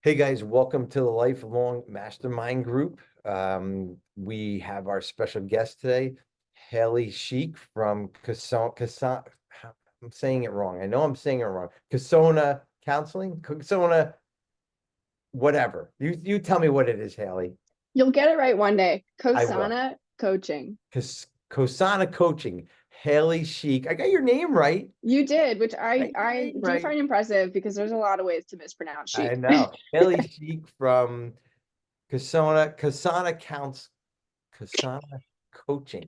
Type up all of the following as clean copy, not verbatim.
Hey guys, welcome to the Lifelong Mastermind Group. We have our special guest today, Haley Sheik from Kasona. I'm saying it wrong. I know I'm saying it wrong. Kasona Counseling, Kasona, whatever. You tell me what it is, Haley. You'll get it right one day. I will. Kosana coaching. Kasona Coaching, Haley Sheik. I got your name right. You did, which I I got your I name do right. find impressive because there's a lot of ways to mispronounce I chic. know. Haley Sheik from Kasona Coaching.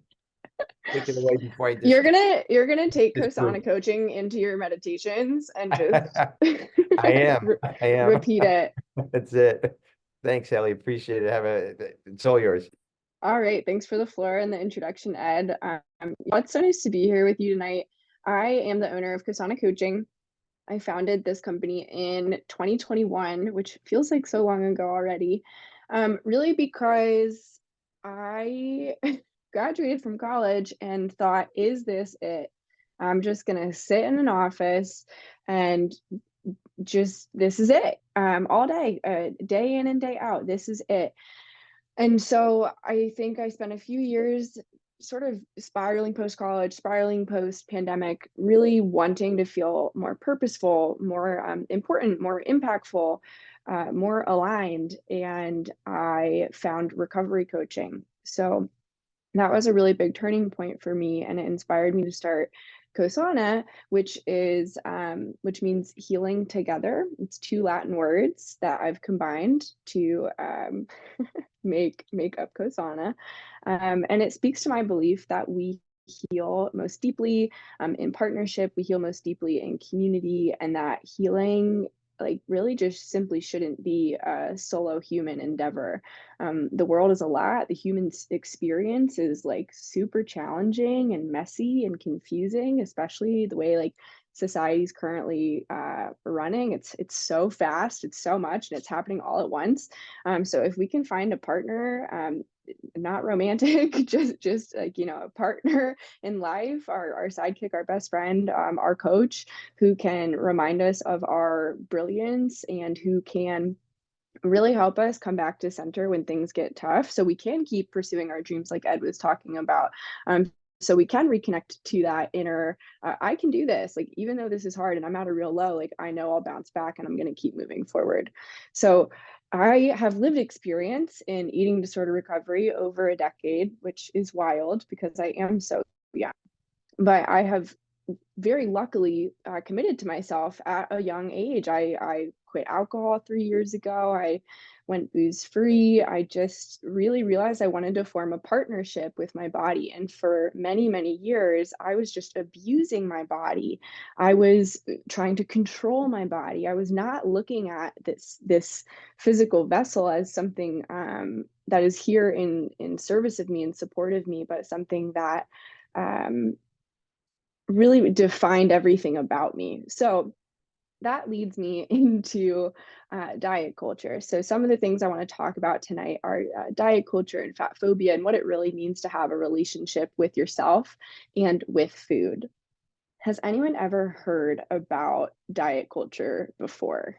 Take it away before I You're gonna take disprove Kosana coaching into your meditations and just it. I am. re I am. repeat it. That's it. Thanks, Ellie. Appreciate it. It's all yours. All right, thanks for the floor and the introduction, Ed. It's so nice to be here with you tonight. I am the owner of Kosana Coaching. I founded this company in 2021, which feels like so long ago already. Really because I graduated from college and thought, is this it? I'm just gonna sit in an office and just this is it all day, day in and day out. This is it. And so I think I spent a few years sort of spiraling post college, spiraling post pandemic, really wanting to feel more purposeful, more important, more impactful, more aligned. And I found recovery coaching. So that was a really big turning point for me, and it inspired me to start Kosana, which means healing together. It's two Latin words that I've combined to make up Kosana, and it speaks to my belief that we heal most deeply in partnership. We heal most deeply in community, and that healing like really just simply shouldn't be a solo human endeavor. The world is a lot. The human experience is like super challenging and messy and confusing, especially the way like society's currently running. It's so fast, it's so much, and it's happening all at once. So if we can find a partner, not romantic, just like a partner in life, our sidekick, our best friend, our coach, who can remind us of our brilliance and who can really help us come back to center when things get tough so we can keep pursuing our dreams like Ed was talking about. So we can reconnect to that inner I can do this, like even though this is hard and I'm at a real low, like I know I'll bounce back and I'm going to keep moving forward. So I have lived experience in eating disorder recovery over a decade, which is wild because I am so young, but I have very luckily committed to myself at a young age. I quit alcohol 3 years ago. I went booze free. I just really realized I wanted to form a partnership with my body. And for many, many years, I was just abusing my body. I was trying to control my body. I was not looking at this physical vessel as something that is here in service of me and support of me, but something that um, really defined everything about me. So that leads me into diet culture. So some of the things I want to talk about tonight are diet culture and fat phobia and what it really means to have a relationship with yourself and with food. Has anyone ever heard about diet culture before?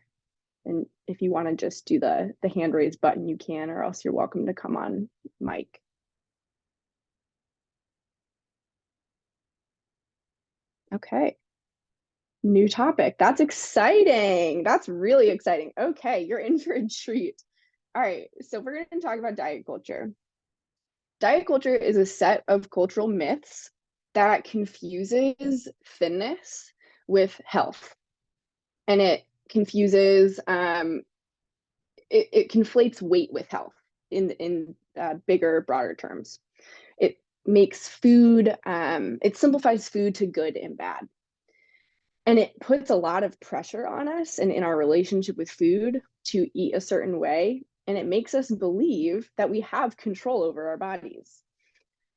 And if you want to just do the hand raise button, you can, or else you're welcome to come on mic. Okay. New topic. That's exciting. That's really exciting. Okay, you're in for a treat. All right, so we're going to talk about diet culture. Diet culture is a set of cultural myths that confuses thinness with health. And confuses, it conflates weight with health in bigger, broader terms. It makes food, it simplifies food to good and bad. And it puts a lot of pressure on us and in our relationship with food to eat a certain way. And it makes us believe that we have control over our bodies.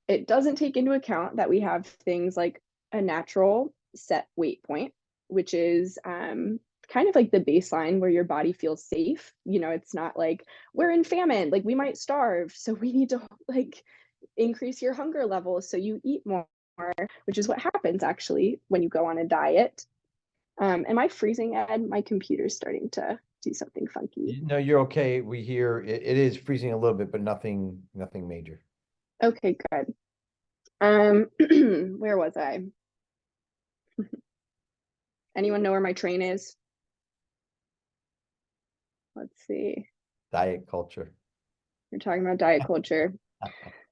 It doesn't take into account that we have things like a natural set weight point, which is kind of like the baseline where your body feels safe. It's not like we're in famine, like we might starve. So we need to like increase your hunger levels so you eat more, which is what happens actually when you go on a diet. Am I freezing, Ed? My computer's starting to. do something funky. No, you're okay. We hear it is freezing a little bit, but nothing major. Okay, good. Where was I? Anyone know where my train is? Let's see. Diet culture. You're talking about diet culture.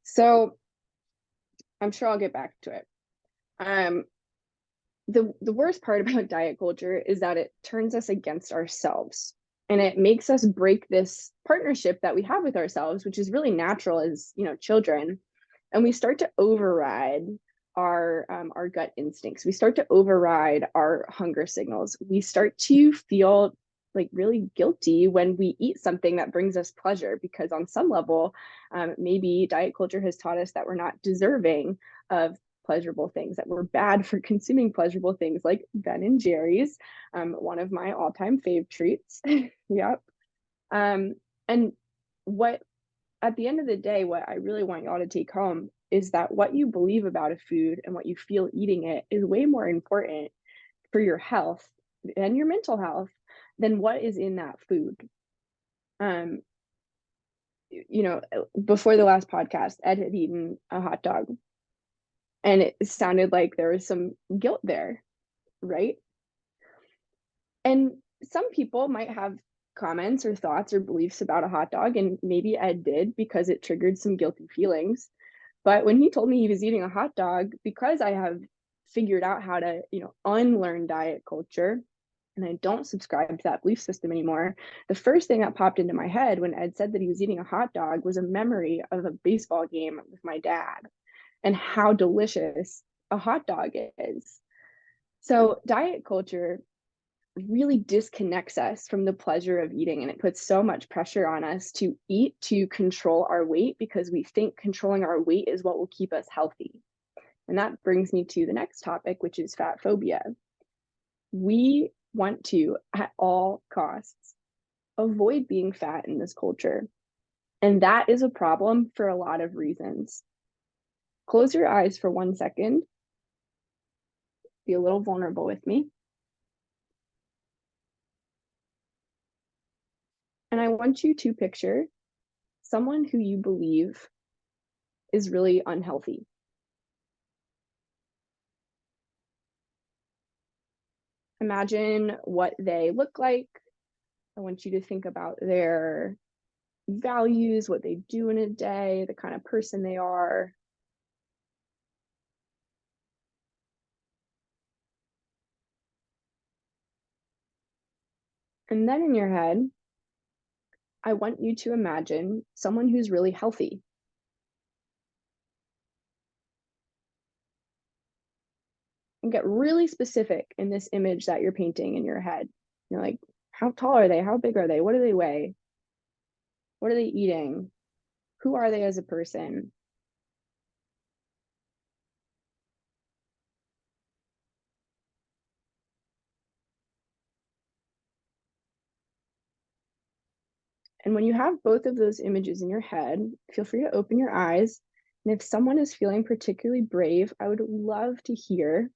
So I'm sure I'll get back to it. Um, the worst part about diet culture is that it turns us against ourselves and it makes us break this partnership that we have with ourselves, which is really natural as children, and we start to override our gut instincts. We start to override our hunger signals. We start to feel like really guilty when we eat something that brings us pleasure, because on some level, maybe diet culture has taught us that we're not deserving of pleasurable things, that we're bad for consuming pleasurable things like Ben and Jerry's, one of my all-time fave treats. Yep. And what at the end of the day, what I really want y'all to take home is that what you believe about a food and what you feel eating it is way more important for your health and your mental health than what is in that food. Um, before the last podcast, Ed had eaten a hot dog and it sounded like there was some guilt there, right? And some people might have comments or thoughts or beliefs about a hot dog, and maybe Ed did because it triggered some guilty feelings. But when he told me he was eating a hot dog, because I have figured out how to, unlearn diet culture and I don't subscribe to that belief system anymore, the first thing that popped into my head when Ed said that he was eating a hot dog was a memory of a baseball game with my dad and how delicious a hot dog is. So, diet culture really disconnects us from the pleasure of eating, and it puts so much pressure on us to eat to control our weight because we think controlling our weight is what will keep us healthy. And that brings me to the next topic, which is fat phobia. We want to, at all costs, avoid being fat in this culture. And that is a problem for a lot of reasons. Close your eyes for 1 second. Be a little vulnerable with me. And I want you to picture someone who you believe is really unhealthy. Imagine what they look like. I want you to think about their values, what they do in a day, the kind of person they are. And then in your head, I want you to imagine someone who's really healthy. And get really specific in this image that you're painting in your head. You're like, how tall are they? How big are they? What do they weigh? What are they eating? Who are they as a person? And when you have both of those images in your head, feel free to open your eyes. And if someone is feeling particularly brave, I would love to hear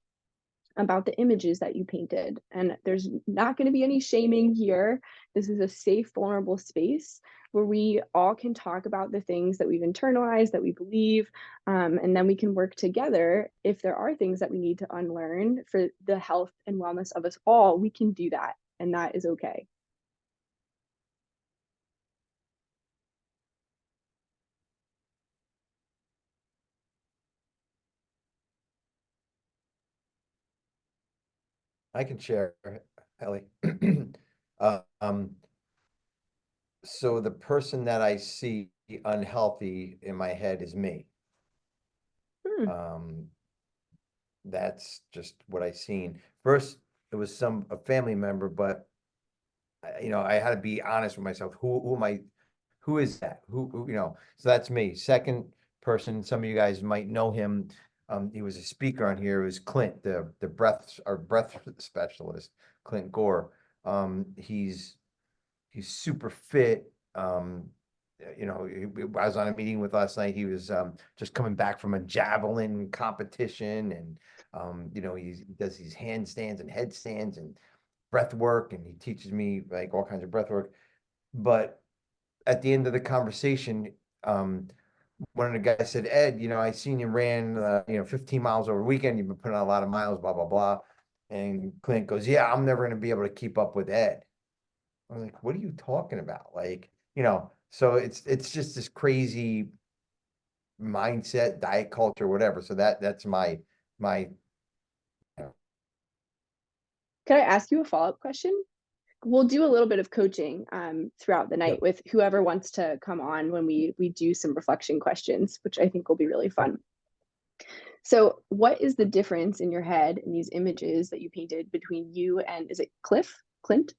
about the images that you painted. And there's not going to be any shaming here. This is a safe, vulnerable space where we all can talk about the things that we've internalized, that we believe, and then we can work together. If there are things that we need to unlearn for the health and wellness of us all, we can do that, and that is okay. I can share, Ellie. Um, so the person that I see unhealthy in my head is me. Hmm. Um, that's just what I seen. First, it was a family member, but I had to be honest with myself. Who am I? Who is that? So that's me. Second person, some of you guys might know him. He was a speaker on here. It was Clint, our breath specialist, Clint Gore. He's super fit. I was on a meeting with last night. He was just coming back from a javelin competition, and he does these handstands and headstands, and breath work and he teaches me like all kinds of breath work. But at the end of the conversation, one of the guys said, Ed, I seen you ran, 15 miles over the weekend. You've been putting on a lot of miles, blah, blah, blah. And Clint goes, yeah, I'm never going to be able to keep up with Ed. I was like, what are you talking about? Like, so it's just this crazy mindset, diet culture, whatever. So that's my Could I ask you a follow-up question? We'll do a little bit of coaching throughout the yeah. night with whoever wants to come on when we do some reflection questions, which I think will be really fun. So what is the difference in your head in these images that you painted between you and, is it Clint? Clint.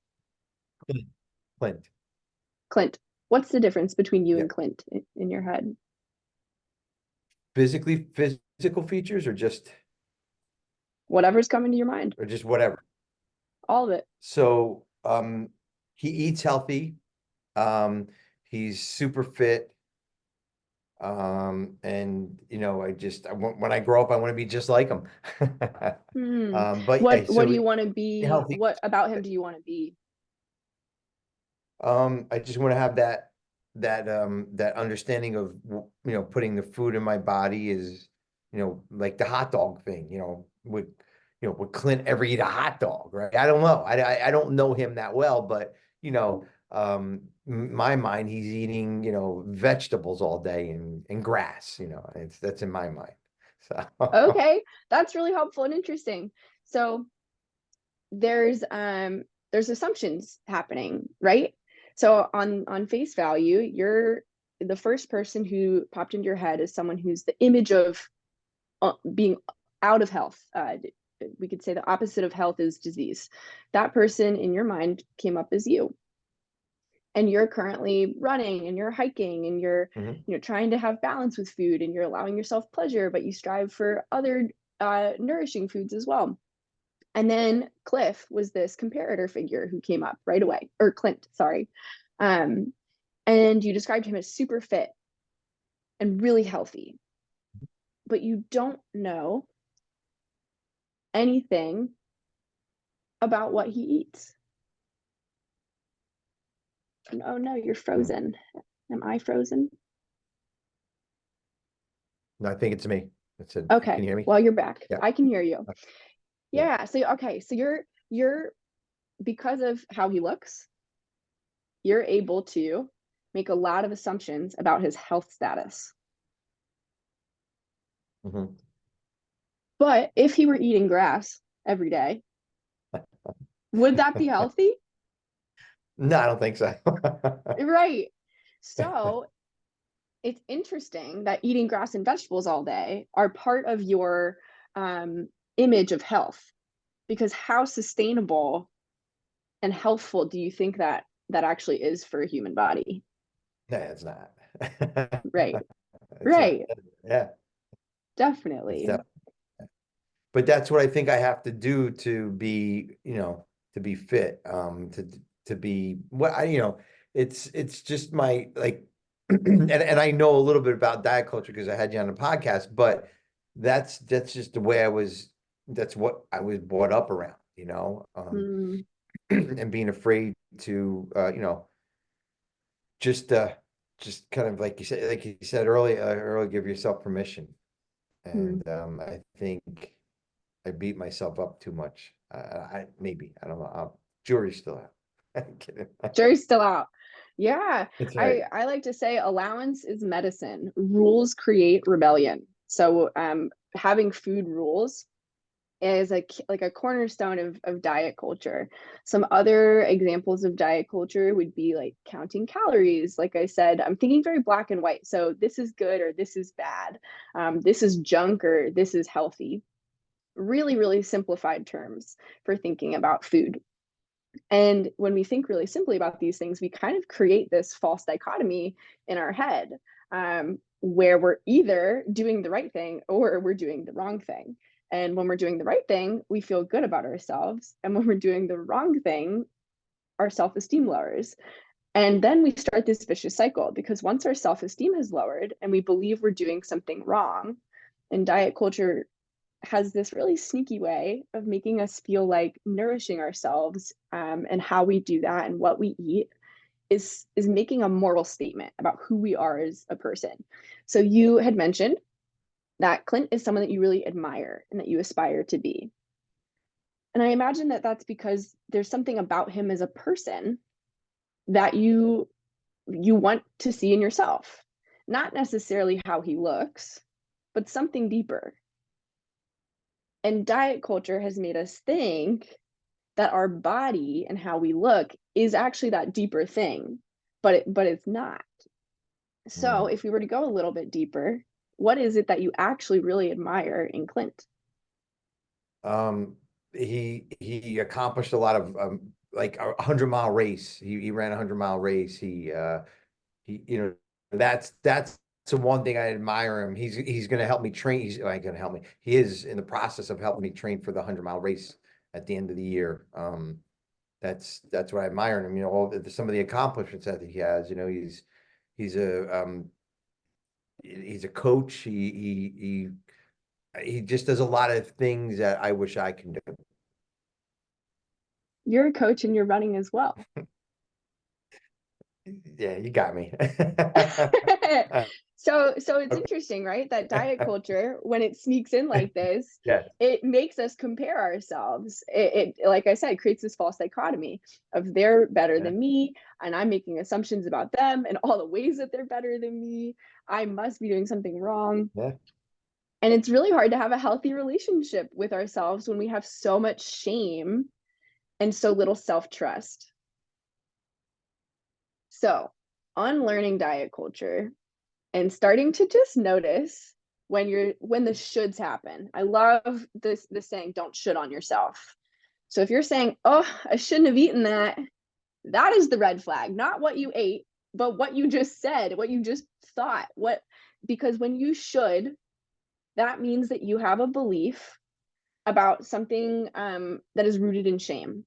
Clint. What's the difference between you Yeah. and Clint in your head? Physical features Whatever's coming to your mind. or just whatever. All of it. So he eats healthy. He's super fit. And when I grow up, I want to be just like him. But yeah, What do so you want to be? healthy. What about him do you want to be? I just want to have that understanding of putting the food in my body is like the hot dog thing. Would Clint ever eat a hot dog? Right? I don't know. I don't know him that well, but my mind, he's eating vegetables all day and grass. That's in my mind. So Okay, that's really helpful and interesting. So there's assumptions happening, right? So on face value, you're the first person who popped into your head is someone who's the image of being out of health. We could say the opposite of health is disease. That person in your mind came up as you, and you're currently running and you're hiking and you're trying to have balance with food and you're allowing yourself pleasure, but you strive for other nourishing foods as well. And then Cliff was this comparator figure who came up right away, or Clint, sorry. And you described him as super fit and really healthy, but you don't know anything about what he eats. Oh no, you're frozen. Am I frozen? no, I think it's me. That's it. Can Okay, you hear me? well, you're back. Yeah. I can hear you. Yeah. Yeah, so okay, so you're because of how he looks, you're able to make a lot of assumptions about his health status. Mhm. But if he were eating grass every day, would that be healthy? No, I don't think so. Right. So it's interesting that eating grass and vegetables all day are part of your image of health, because how sustainable and healthful do you think that actually is for a human body? No, it's not. Right. It's not. Right. Yeah, it's Definitely. not. But that's what I think I have to do to be, to be fit, to be what it's just my like, and I know a little bit about diet culture because I had you on the podcast, but that's just the way that's what I was brought up around, Mm, and being afraid to, just just kind of like you said earlier, give yourself permission. mm. And I think I beat myself up too much. I don't know. Jury's still out. I'm kidding. Jury's still out. Yeah, That's right. I like to say allowance is medicine. Rules create rebellion. So having food rules is like a cornerstone of diet culture. Some other examples of diet culture would be like counting calories. Like I said, I'm thinking very black and white. So this is good or this is bad. This is junk or this is healthy. Really, really simplified terms for thinking about food. And when we think really simply about these things, we kind of create this false dichotomy in our head, where we're either doing the right thing or we're doing the wrong thing. And when we're doing the right thing, we feel good about ourselves. And when we're doing the wrong thing, our self esteem lowers. And then we start this vicious cycle, because once our self esteem has lowered and we believe we're doing something wrong, and diet culture has this really sneaky way of making us feel like nourishing ourselves, and how we do that and what we eat is making a moral statement about who we are as a person. So you had mentioned that Clint is someone that you really admire and that you aspire to be. And I imagine that that's because there's something about him as a person that you want to see in yourself. Not necessarily how he looks, but something deeper. And diet culture has made us think that our body and how we look is actually that deeper thing, but it's not. So Mm. if we were to go a little bit deeper, what is it that you actually really admire in Clint? Um, he accomplished a lot of like a 100-mile race. He ran a 100-mile race. He that's the one thing I admire him. He's going to help me train. He's like going to help me. He is in the process of helping me train for the 100-mile race at the end of the year. That's what I admire in him. Some of the accomplishments that he has. He's a he's a coach. He just does a lot of things that I wish I can do. You're a coach and you're running as well. Yeah, you got me. So it's interesting, right? That diet culture, when it sneaks in like this, Yes. it makes us compare ourselves. It like I said, creates this false dichotomy of they're better Yeah. than me, and I'm making assumptions about them and all the ways that they're better than me. I must be doing something wrong. Yeah. And it's really hard to have a healthy relationship with ourselves when we have so much shame and so little self-trust. So, unlearning diet culture and starting to just notice when the shoulds happen. I love this saying, don't should on yourself. So if you're saying, oh, I shouldn't have eaten that, that is the red flag, not what you ate, but what you just said, what you just thought. What Because when you should, that means that you have a belief about something, that is rooted in shame.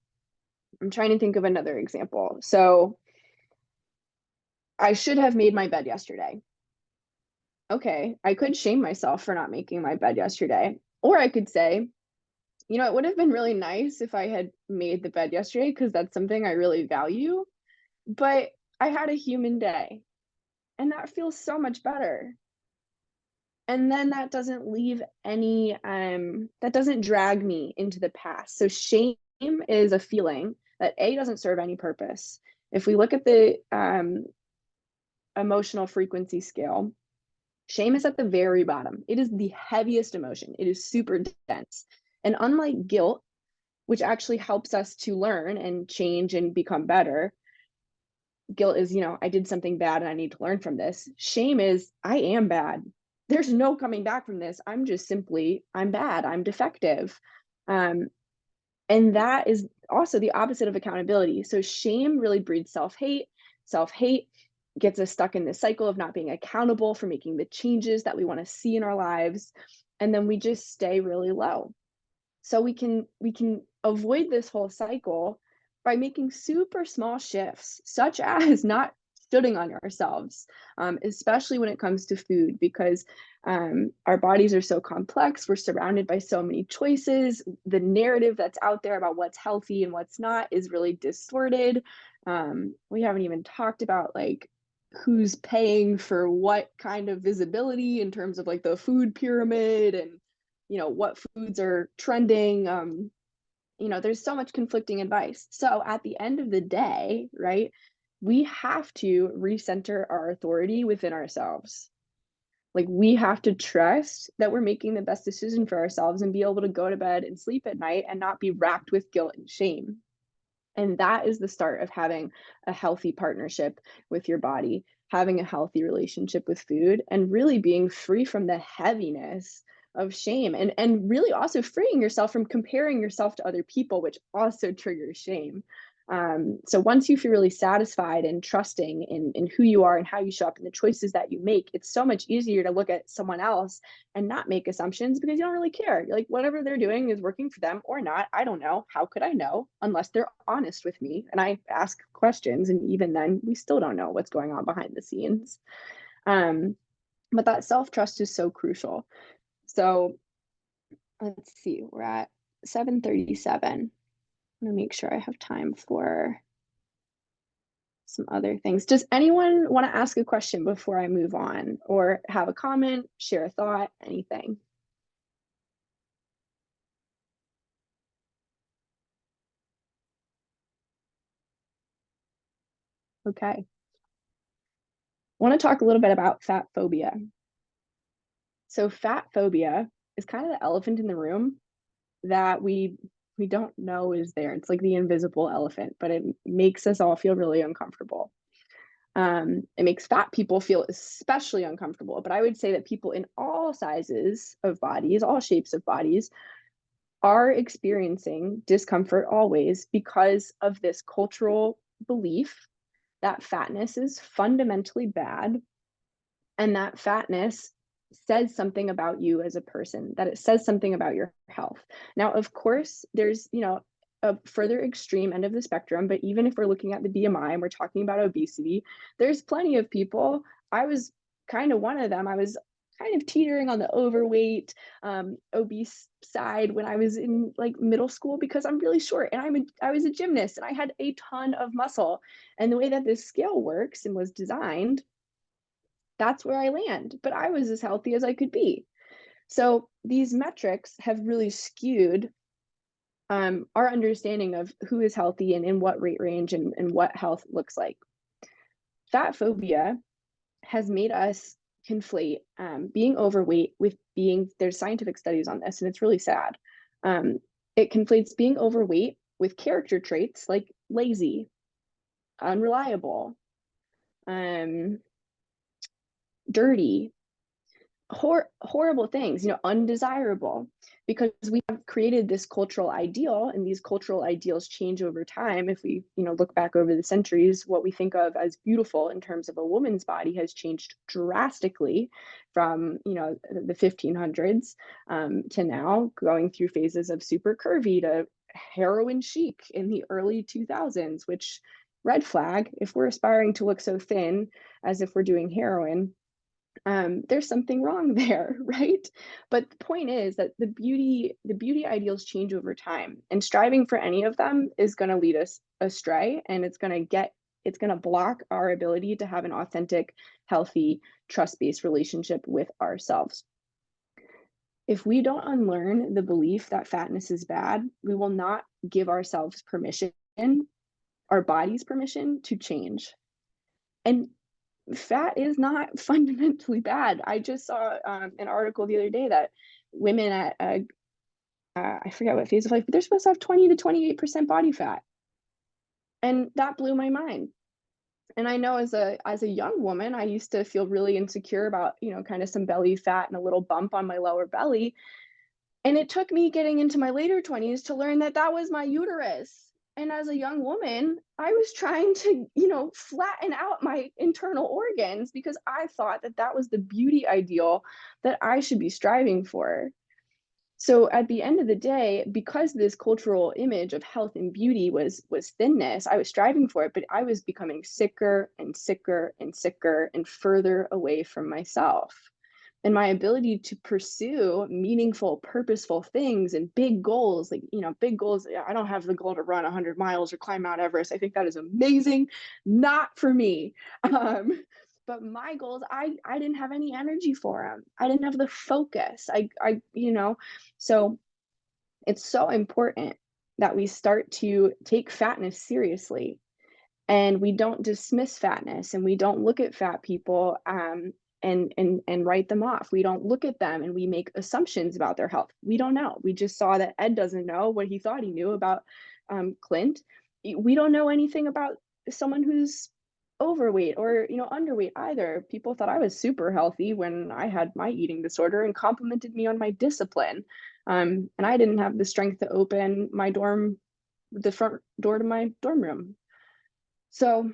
I'm trying to think of another example. So I should have made my bed yesterday. Okay, I could shame myself for not making my bed yesterday. Or I could say, it would have been really nice if I had made the bed yesterday because that's something I really value. But I had a human day and that feels so much better. And then that doesn't leave any, that doesn't drag me into the past. So shame is a feeling that A, doesn't serve any purpose. If we look at the emotional frequency scale, shame is at the very bottom. It is the heaviest emotion. It is super dense. And unlike guilt, which actually helps us to learn and change and become better, guilt is, I did something bad and I need to learn from this. Shame is, I am bad. There's no coming back from this. I'm bad. I'm defective. Um, and that is also the opposite of accountability. So shame really breeds self-hate. Self-hate gets us stuck in this cycle of not being accountable for making the changes that we want to see in our lives. And then we just stay really low. So we can avoid this whole cycle by making super small shifts, such as not shooting on ourselves, especially when it comes to food, because our bodies are so complex. We're surrounded by so many choices. The narrative that's out there about what's healthy and what's not is really distorted. We haven't even talked about like who's paying for what kind of visibility in terms of like the food pyramid and what foods are trending. There's so much conflicting advice. So at the end of the day, right, we have to recenter our authority within ourselves. Like we have to trust that we're making the best decision for ourselves and be able to go to bed and sleep at night and not be racked with guilt and shame. And that is the start of having a healthy partnership with your body, having a healthy relationship with food, and really being free from the heaviness of shame, and really also freeing yourself from comparing yourself to other people, which also triggers shame. So once you feel really satisfied and trusting in who you are and how you show up and the choices that you make, it's so much easier to look at someone else and not make assumptions because you don't really care. You're like, whatever they're doing is working for them or not. I don't know. How could I know unless they're honest with me? And I ask questions, and even then, we still don't know what's going on behind the scenes. But that self trust is so crucial. So Let's see, we're at 7:37. I'm gonna make sure I have time for some other things. Does anyone want to ask a question before I move on, or have a comment, share a thought, anything? Okay. I want to talk a little bit about fat phobia. So fat phobia is kind of the elephant in the room that we don't know is there. It's like the invisible elephant, but it makes us all feel really uncomfortable. It makes fat people feel especially uncomfortable, but I would say that people in all sizes of bodies, all shapes of bodies, are experiencing discomfort always because of this cultural belief that fatness is fundamentally bad and that fatness says something about you as a person, that it says something about your health. Now, of course, there's, a further extreme end of the spectrum, but even if we're looking at the BMI and we're talking about obesity, there's plenty of people. I was kind of one of them. I was kind of teetering on the overweight, obese side when I was in like middle school because I'm really short and I was a gymnast and I had a ton of muscle. And the way that this scale works and was designed, that's where I land. But I was as healthy as I could be. So these metrics have really skewed our understanding of who is healthy and in what rate range and what health looks like. Fat phobia has made us conflate being overweight with being, there's scientific studies on this, and it's really sad. Um, it conflates being overweight with character traits like lazy, unreliable, um, dirty, horrible things, undesirable, because we have created this cultural ideal, and these cultural ideals change over time. If we, look back over the centuries, what we think of as beautiful in terms of a woman's body has changed drastically from, the 1500s to now, going through phases of super curvy to heroin chic in the early 2000s, which red flag if we're aspiring to look so thin as if we're doing heroin. There's something wrong there, right? But the point is that the beauty ideals change over time, and striving for any of them is going to lead us astray, and it's going to block our ability to have an authentic, healthy, trust-based relationship with ourselves. If we don't unlearn the belief that fatness is bad, we will not give ourselves permission, our bodies permission to change. And fat is not fundamentally bad. I just saw an article the other day that women at I forget what phase of life, but they're supposed to have 20 to 28% body fat, and that blew my mind. And I know as a young woman, I used to feel really insecure about kind of some belly fat and a little bump on my lower belly. And it took me getting into my later 20s to learn that that was my uterus. And as a young woman, I was trying to, flatten out my internal organs because I thought that that was the beauty ideal that I should be striving for. So at the end of the day, because this cultural image of health and beauty was thinness, I was striving for it, but I was becoming sicker and sicker and sicker and further away from myself. And my ability to pursue meaningful, purposeful things and big goals, like, big goals. I don't have the goal to run 100 miles or climb Mount Everest. I think that is amazing. Not for me. But my goals, I didn't have any energy for them. I didn't have the focus. So it's so important that we start to take fatness seriously, and we don't dismiss fatness, and we don't look at fat people and write them off. We don't look at them and we make assumptions about their health. We don't know. We just saw that Ed doesn't know what he thought he knew about Clint. We don't know anything about someone who's overweight or underweight either. People thought I was super healthy when I had my eating disorder and complimented me on my discipline. And I didn't have the strength to open the front door to my dorm room. So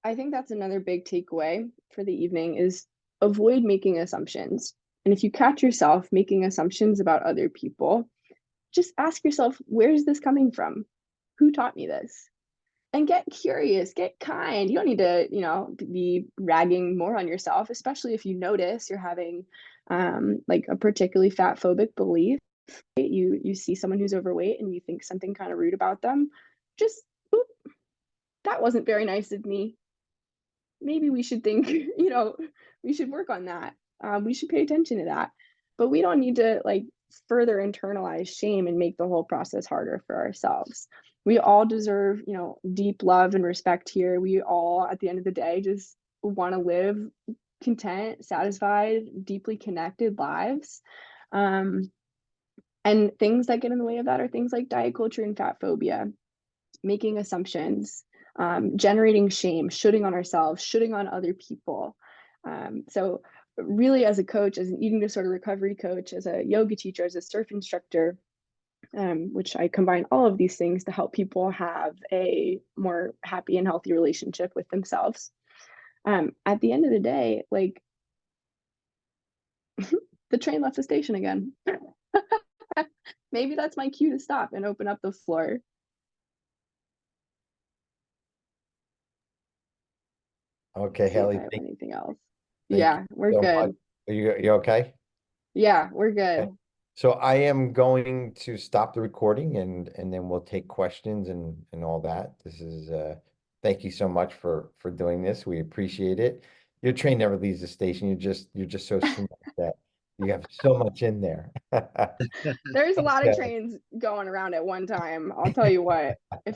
I think that's another big takeaway for the evening is avoid making assumptions. And if you catch yourself making assumptions about other people, just ask yourself, where's this coming from? Who taught me this? And get curious, get kind. You don't need to, be ragging more on yourself, especially if you notice you're having like a particularly fat phobic belief. You see someone who's overweight and you think something kind of rude about them, just oop, that wasn't very nice of me. Maybe we should think, we should work on that. We should pay attention to that. But we don't need to like further internalize shame and make the whole process harder for ourselves. We all deserve, deep love and respect here. We all, at the end of the day, just want to live content, satisfied, deeply connected lives. And things that get in the way of that are things like diet culture and fat phobia, making assumptions, generating shame, shooting on ourselves, shooting on other people. So, really, as a coach, as an eating disorder recovery coach, as a yoga teacher, as a surf instructor, which I combine all of these things to help people have a more happy and healthy relationship with themselves. At the end of the day, like the train left the station again. Maybe that's my cue to stop and open up the floor. Okay, See if I Haley, have anything else. thank you Yeah, we're so much. good. You okay? Yeah, we're Okay. good. So I am going to stop the recording and then we'll take questions and all that. This is thank you so much for doing this. We appreciate it. Your train never leaves the station. You're just so smart that you have so much in there. There's a lot of Okay. trains going around at one time. I'll tell you what. If